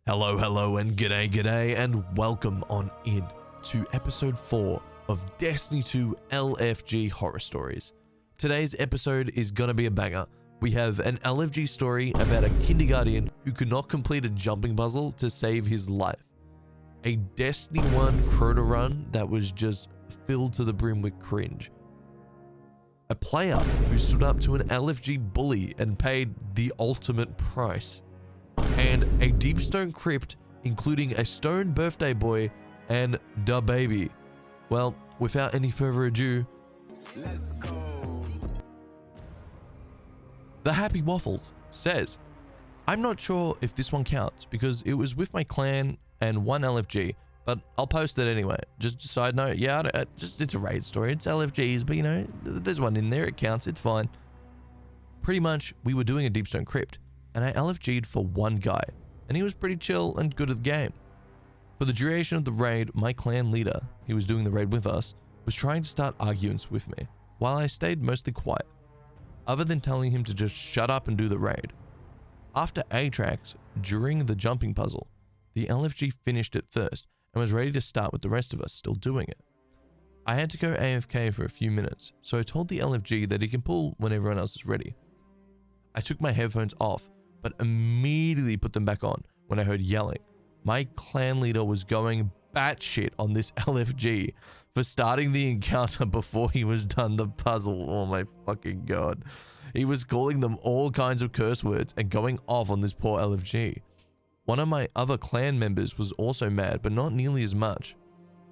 Hello, and g'day, and welcome on in to episode 4 of Destiny 2 LFG Horror Stories. Today's episode is gonna be a banger. We have an LFG story about a kindergarten who could not complete a jumping puzzle to save his life. A Destiny 1 Crota run that was just filled to the brim with cringe. A player who stood up to an LFG bully and paid the ultimate price. And a deep stone crypt, including a stone birthday boy and da baby. Well, without any further ado, let's go. The Happy Waffles says, I'm not sure if this one counts because it was with my clan and one LFG, but I'll post it anyway. Just a side note, yeah, it's a raid story, it's LFGs, but you know, there's one in there, it counts, it's fine. Pretty much, we were doing a deep stone crypt, and I LFG'd for one guy, and he was pretty chill and good at the game. For the duration of the raid, my clan leader, he was doing the raid with us, was trying to start arguments with me, while I stayed mostly quiet, other than telling him to just shut up and do the raid. After A-tracks, during the jumping puzzle, the LFG finished it first, and was ready to start with the rest of us still doing it. I had to go AFK for a few minutes, so I told the LFG that he can pull when everyone else is ready. I took my headphones off, but immediately put them back on when I heard yelling. My clan leader was going batshit on this LFG for starting the encounter before he was done the puzzle. Oh my fucking god. He was calling them all kinds of curse words and going off on this poor LFG. One of my other clan members was also mad, but not nearly as much.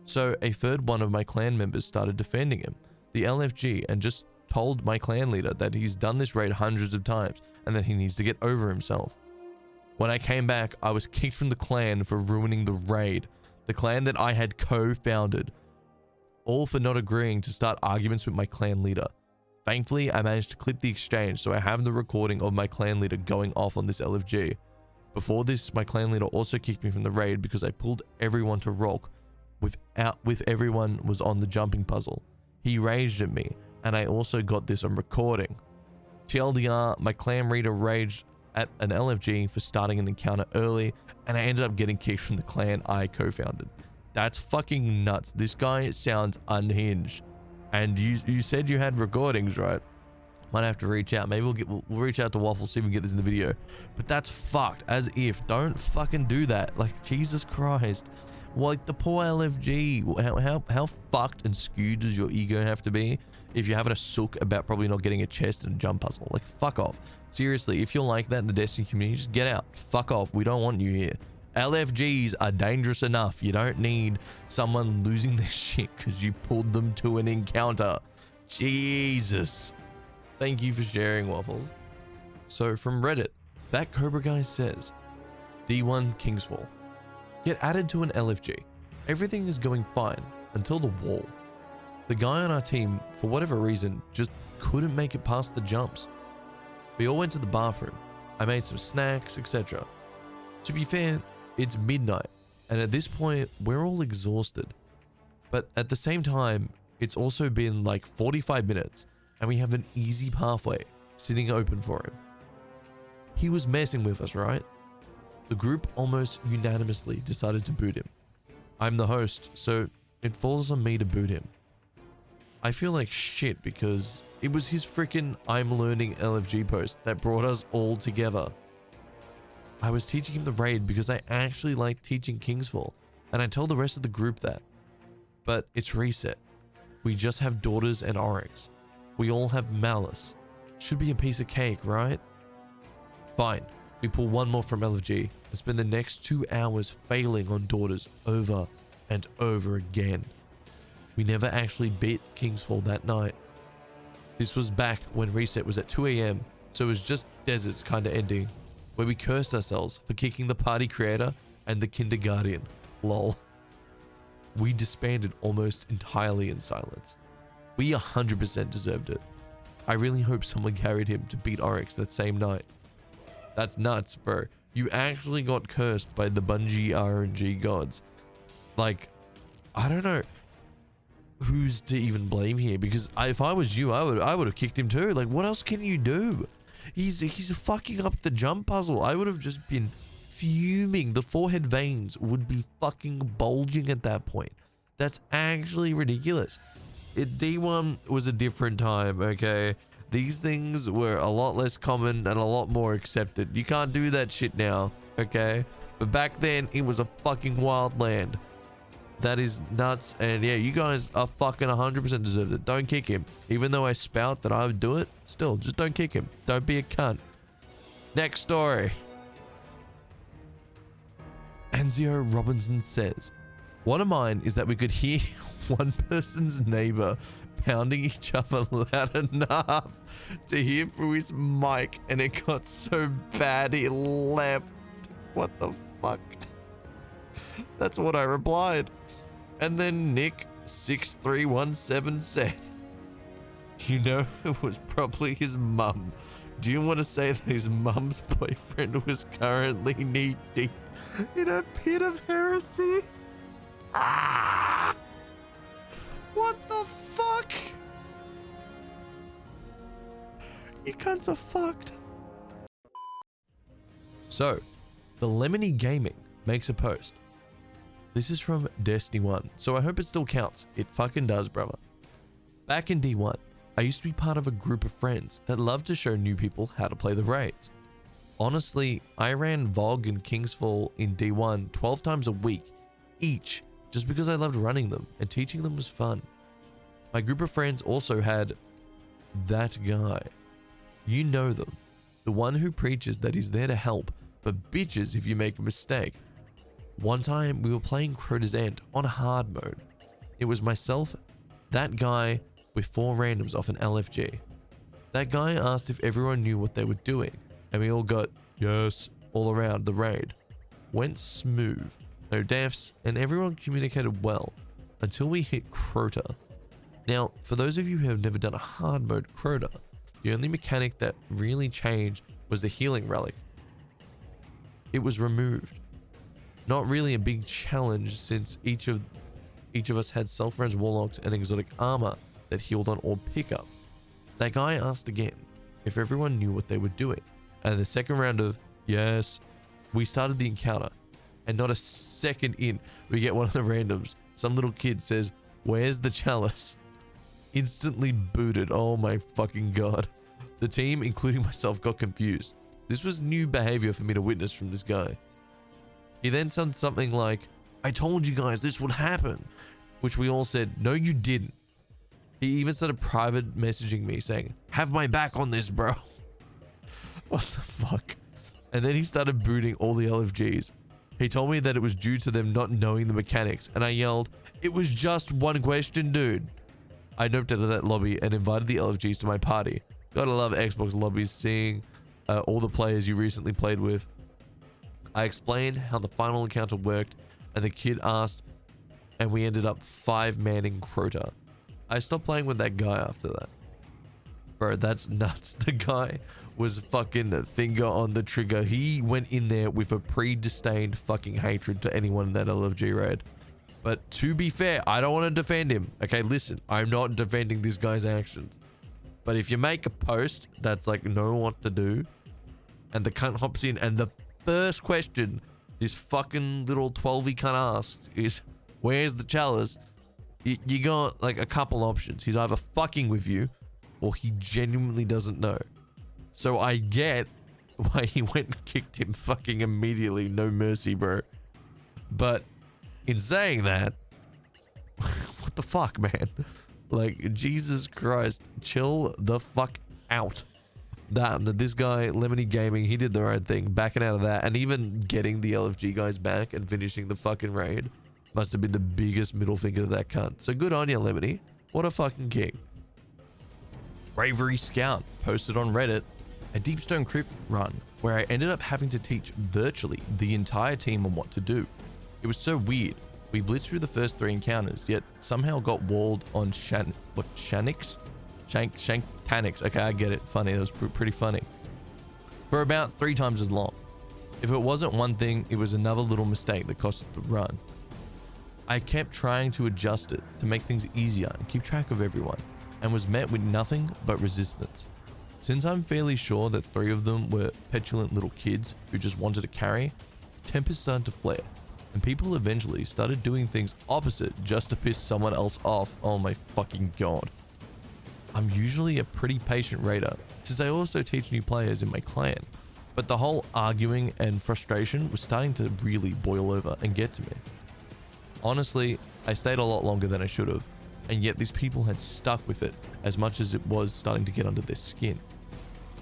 So a third one of my clan members started defending him, the LFG, and just told my clan leader that he's done this raid hundreds of times and that he needs to get over himself. When I came back, I was kicked from the clan for ruining the raid, the clan that I had co-founded, all for not agreeing to start arguments with my clan leader. Thankfully, I managed to clip the exchange, so I have the recording of my clan leader going off on this LFG. Before this, my clan leader also kicked me from the raid because I pulled everyone to rock with everyone was on the jumping puzzle. He raged at me, and I also got this on recording. TLDR, my clan leader raged at an LFG for starting an encounter early, and I ended up getting kicked from the clan I co-founded. That's fucking nuts. This guy sounds unhinged. And you said you had recordings, right? Might have to reach out. Maybe we'll reach out to Waffle, see if we can get this in the video. But that's fucked. As if. Don't fucking do that. Like, Jesus Christ. Like, the poor LFG. How fucked and skewed does your ego have to be if you're having a sook about probably not getting a chest and a jump puzzle? Like, fuck off. Seriously, if you're like that in the Destiny community, just get out. Fuck off. We don't want you here. LFGs are dangerous enough. You don't need someone losing their shit because you pulled them to an encounter. Jesus. Thank you for sharing, Waffles. So from Reddit, that Cobra guy says, D1 Kingsfall. Get added to an LFG. Everything is going fine until the wall. The guy on our team, for whatever reason, just couldn't make it past the jumps. We all went to the bathroom. I made some snacks, etc. To be fair, it's midnight, and at this point, we're all exhausted. But at the same time, it's also been like 45 minutes, and we have an easy pathway sitting open for him. He was messing with us, right? The group almost unanimously decided to boot him. I'm the host, so it falls on me to boot him. I feel like shit because it was his freaking I'm learning LFG post that brought us all together. I was teaching him the raid because I actually like teaching Kingsfall, and I told the rest of the group that. But it's reset. We just have daughters and Oryx. We all have malice. Should be a piece of cake, right? Fine. We pull one more from LFG and spend the next 2 hours failing on daughters over and over again. We never actually beat Kingsfall that night. This was back when reset was at 2 AM, so it was just deserts kinda ending, where we cursed ourselves for kicking the party creator and the kindergarten. Lol. We disbanded almost entirely in silence. We 100% deserved it. I really hope someone carried him to beat Oryx that same night. That's nuts, bro. You actually got cursed by the bungie RNG gods. Like, I don't know who's to even blame here, because if I was you, I would have kicked him too. Like, what else can you do? He's fucking up the jump puzzle. I would have just been fuming. The forehead veins would be fucking bulging at that point. That's actually ridiculous. D1 was a different time, okay? These things were a lot less common and a lot more accepted. You can't do that shit now, okay? But back then, it was a fucking wild land. That is nuts. And yeah, you guys are fucking 100% deserved it. Don't kick him. Even though I spout that I would do it, still, just don't kick him. Don't be a cunt. Next story. Anzio Robinson says, one of mine is that we could hear one person's neighbor pounding each other loud enough to hear through his mic, and it got so bad he left. What the fuck? That's what I replied. And then Nick6317 said, you know, it was probably his mum. Do you want to say that his mum's boyfriend was currently knee deep in a pit of heresy? Ah! What the fuck? You cunts are fucked. So, the Lemony Gaming makes a post. This is from Destiny 1, so I hope it still counts. It fucking does, brother. Back in D1, I used to be part of a group of friends that loved to show new people how to play the raids. Honestly, I ran Vogue and Kingsfall in D1 12 times a week each, just because I loved running them and teaching them was fun. My group of friends also had that guy. You know them. The one who preaches that he's there to help, but bitches if you make a mistake. One time we were playing Crota's End on hard mode. It was myself, that guy, with 4 randoms off an LFG. That guy asked if everyone knew what they were doing, and we all got yes all around the raid. Went smooth, no deaths, and everyone communicated well until we hit Crota. Now, for those of you who have never done a hard mode Crota, the only mechanic that really changed was the healing relic. It was removed. Not really a big challenge since each of us had self-res warlocks and exotic armor that healed on all pickup. That guy asked again if everyone knew what they were doing, and the second round of yes, we started the encounter, and not a second in, we get one of the randoms. Some little kid says, "Where's the chalice?" Instantly booted. Oh my fucking god. The team, including myself, got confused. This was new behavior for me to witness from this guy. He then said something like, "I told you guys this would happen," which we all said, "No, you didn't." He even started private messaging me saying, "Have my back on this, bro." What the fuck? And then he started booting all the LFGs. He told me that it was due to them not knowing the mechanics, and I yelled, "It was just one question, dude." I noped out of that lobby and invited the LFGs to my party. Gotta love Xbox lobbies, seeing all the players you recently played with. I explained how the final encounter worked, and the kid asked, and we ended up 5-manning Crota. I stopped playing with that guy after that. Bro, that's nuts. The guy was fucking finger on the trigger. He went in there with a predestined fucking hatred to anyone in that LFG raid. But to be fair, I don't want to defend him. Okay, listen, I'm not defending this guy's actions. But if you make a post that's like, know what to do, and the cunt hops in, and the first question this fucking little 12-y cunt asks is, "Where's the chalice?" You got like a couple options. He's either fucking with you, or he genuinely doesn't know. So I get why he went and kicked him fucking immediately. No mercy, bro. But in saying that, what the fuck, man? Like, Jesus Christ, chill the fuck out. This guy, Lemony Gaming, he did the right thing, backing out of that, and even getting the LFG guys back and finishing the fucking raid must have been the biggest middle finger to that cunt. So good on you, Lemony. What a fucking king. Bravery Scout posted on Reddit a Deepstone Crypt run where I ended up having to teach virtually the entire team on what to do. It was so weird. We blitzed through the first 3 encounters, yet somehow got walled on Shanks? Shanktanics. Okay, I get it. Funny. That was pretty funny. For about 3 times as long. If it wasn't one thing, it was another little mistake that cost us the run. I kept trying to adjust it to make things easier and keep track of everyone, and was met with nothing but resistance. Since I'm fairly sure that 3 of them were petulant little kids who just wanted to carry, tempers started to flare, and people eventually started doing things opposite just to piss someone else off. Oh my fucking god. I'm usually a pretty patient raider, since I also teach new players in my clan, but the whole arguing and frustration was starting to really boil over and get to me. Honestly, I stayed a lot longer than I should have, and yet these people had stuck with it as much as it was starting to get under their skin.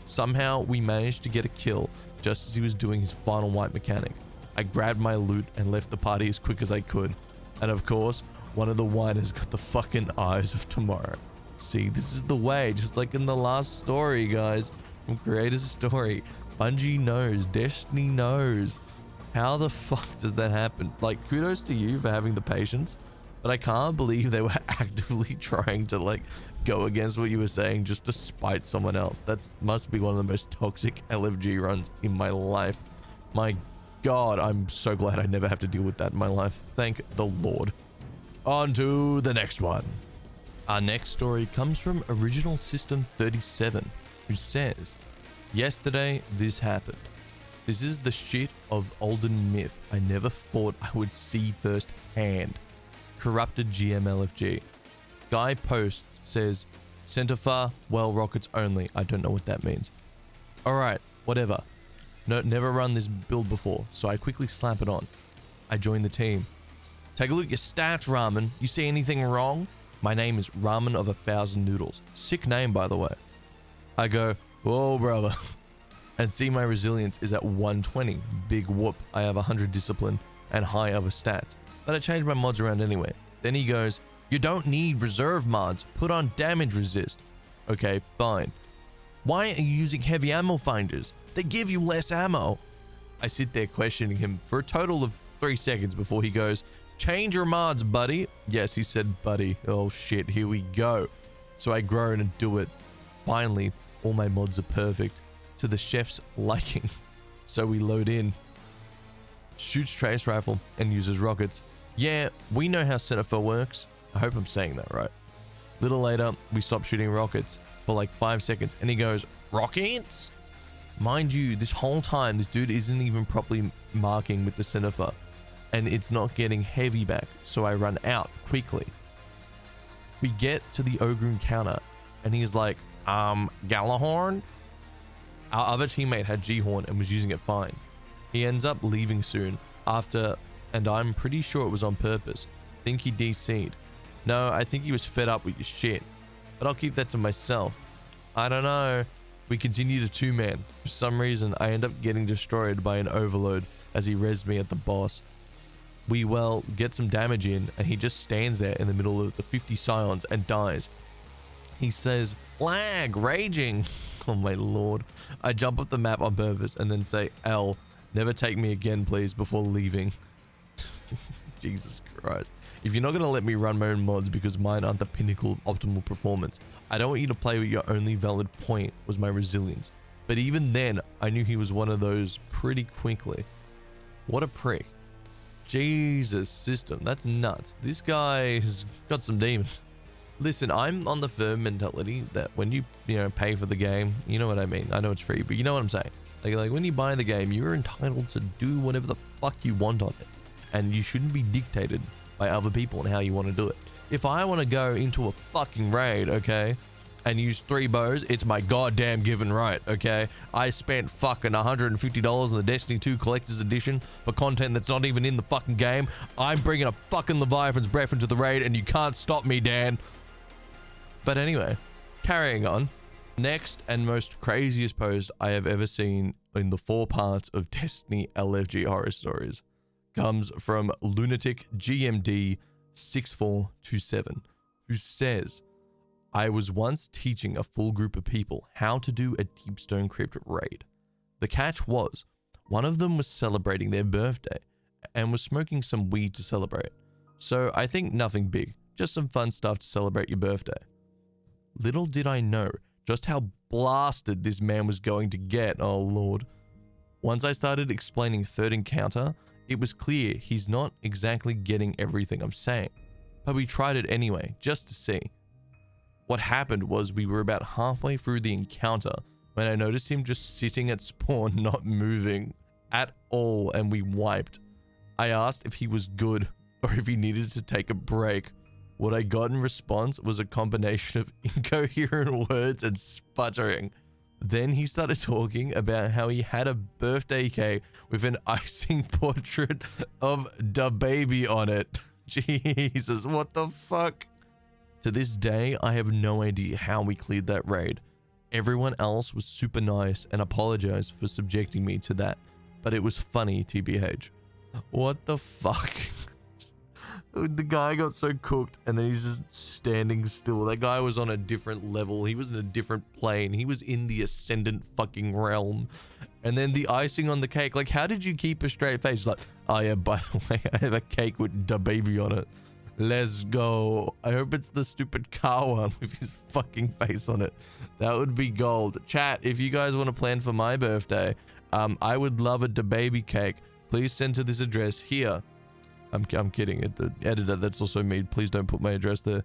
Somehow, we managed to get a kill just as he was doing his final white mechanic. I grabbed my loot and left the party as quick as I could, and of course, one of the whiners got the fucking eyes of tomorrow. See, this is the way, just like in the last story, guys, from Creator's Story. Bungie knows, Destiny knows. How the fuck does that happen? Like, kudos to you for having the patience, but I can't believe they were actively trying to, like, go against what you were saying just to spite someone else. That must be one of the most toxic LFG runs in my life. My god, I'm so glad I never have to deal with that in my life. Thank the Lord. On to the next one. Our next story comes from Original System 37, who says, "Yesterday, this happened. This is the shit of olden myth I never thought I would see firsthand. Corrupted GM LFG. Guy post says, Centerfar, well, rockets only. I don't know what that means. Alright, whatever. No, never run this build before, so I quickly slap it on. I join the team. Take a look at your stats, Ramen. You see anything wrong? My name is Ramen of 1,000 Noodles. Sick name, by the way. I go, whoa, brother. And see my resilience is at 120. Big whoop. I have 100 discipline and high other stats. But I changed my mods around anyway. Then he goes, you don't need reserve mods. Put on damage resist. Okay, fine. Why are you using heavy ammo finders? They give you less ammo. I sit there questioning him for a total of 3 seconds before he goes, change your mods, buddy. Yes, he said buddy. Oh shit, here we go. So I groan and do it. Finally, all my mods are perfect to the chef's liking. So we load in. Shoots trace rifle and uses rockets. Yeah, we know how Centerfar works. I hope I'm saying that right. Little later, we stop shooting rockets for like 5 seconds and he goes, rockets? Mind you, this whole time, this dude isn't even properly marking with the Centerfar and it's not getting heavy back. So I run out quickly. We get to the ogre encounter and he's like, Galahorn? Our other teammate had G-Horn and was using it fine. He ends up leaving soon after, and I'm pretty sure it was on purpose. Think he DC'd. No, I think he was fed up with your shit. But I'll keep that to myself. I don't know. We continue to 2-man. For some reason, I end up getting destroyed by an overload as he rezzed me at the boss. We, well, get some damage in and he just stands there in the middle of the 50 scions and dies. He says, lag, raging. Oh my lord. I jump off the map on purpose and then say, L, never take me again please before leaving. Jesus Christ. If you're not going to let me run my own mods because mine aren't the pinnacle of optimal performance, I don't want you to play with your only valid point was my resilience. But even then, I knew he was one of those pretty quickly. What a prick. Jesus system, that's nuts. This guy has got some demons. Listen, I'm on the firm mentality that when you pay for the game, you know what I mean. I know it's free, but you know what I'm saying. Like when you buy the game, you're entitled to do whatever the fuck you want on it. And you shouldn't be dictated by other people and how you want to do it. If I want to go into a fucking raid, okay, and use 3 bows, it's my goddamn given right, okay? I spent fucking $150 on the Destiny 2 Collector's Edition for content that's not even in the fucking game. I'm bringing a fucking Leviathan's Breath into the raid and you can't stop me, Dan. But anyway, carrying on. Next and most craziest post I have ever seen in the 4 parts of Destiny LFG horror stories comes from Lunatic GMD 6427, who says, I was once teaching a full group of people how to do a Deepstone Crypt raid. The catch was, one of them was celebrating their birthday and was smoking some weed to celebrate. So I think nothing big, just some fun stuff to celebrate your birthday. Little did I know just how blasted this man was going to get, oh lord. Once I started explaining third encounter, it was clear he's not exactly getting everything I'm saying, but we tried it anyway, just to see. What happened was we were about halfway through the encounter when I noticed him just sitting at spawn not moving at all and we wiped. I asked if he was good or if he needed to take a break. What I got in response was a combination of incoherent words and sputtering. Then he started talking about how he had a birthday cake with an icing portrait of da baby on it. Jesus, what the fuck? To this day, I have no idea how we cleared that raid. Everyone else was super nice and apologized for subjecting me to that, but it was funny, TBH. What the fuck? The guy got so cooked and then he's just standing still. That guy was on a different level. He was in a different plane. He was in the ascendant fucking realm. And then the icing on the cake. Like, how did you keep a straight face? Like, oh yeah, by the way, I have a cake with da baby on it. Let's go. I hope it's the stupid car one with his fucking face on it. That would be gold. Chat, if you guys want to plan for my birthday, I would love a da baby cake. Please send to this address here. I'm kidding. The editor, that's also me. Please don't put my address there.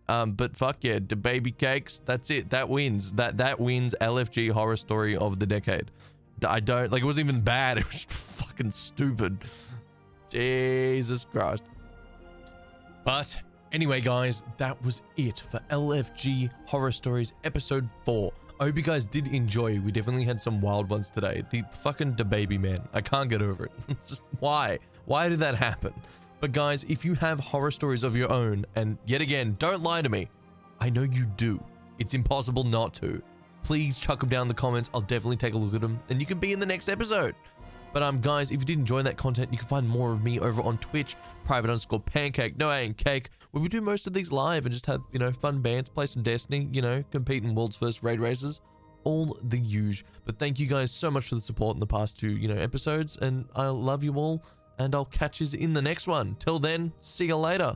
But fuck yeah, the baby cakes. That's it. That wins. That wins LFG horror story of the decade. I don't like. It wasn't even bad. It was fucking stupid. Jesus Christ. But anyway, guys, that was it for LFG Horror Stories episode 4. I hope you guys did enjoy. We definitely had some wild ones today. The fucking DaBaby man. I can't get over it. Just why? Why did that happen? But guys, if you have horror stories of your own, and yet again, don't lie to me. I know you do. It's impossible not to. Please chuck them down in the comments. I'll definitely take a look at them, and you can be in the next episode. But guys, if you did enjoy that content, you can find more of me over on Twitch, private_pancake, no A and cake, where we do most of these live and just have, you know, fun bands, play some Destiny, you know, compete in world's first raid races, all the usual. But thank you guys so much for the support in the past 2, you know, episodes, and I love you all, and I'll catch you in the next one. Till then, see you later.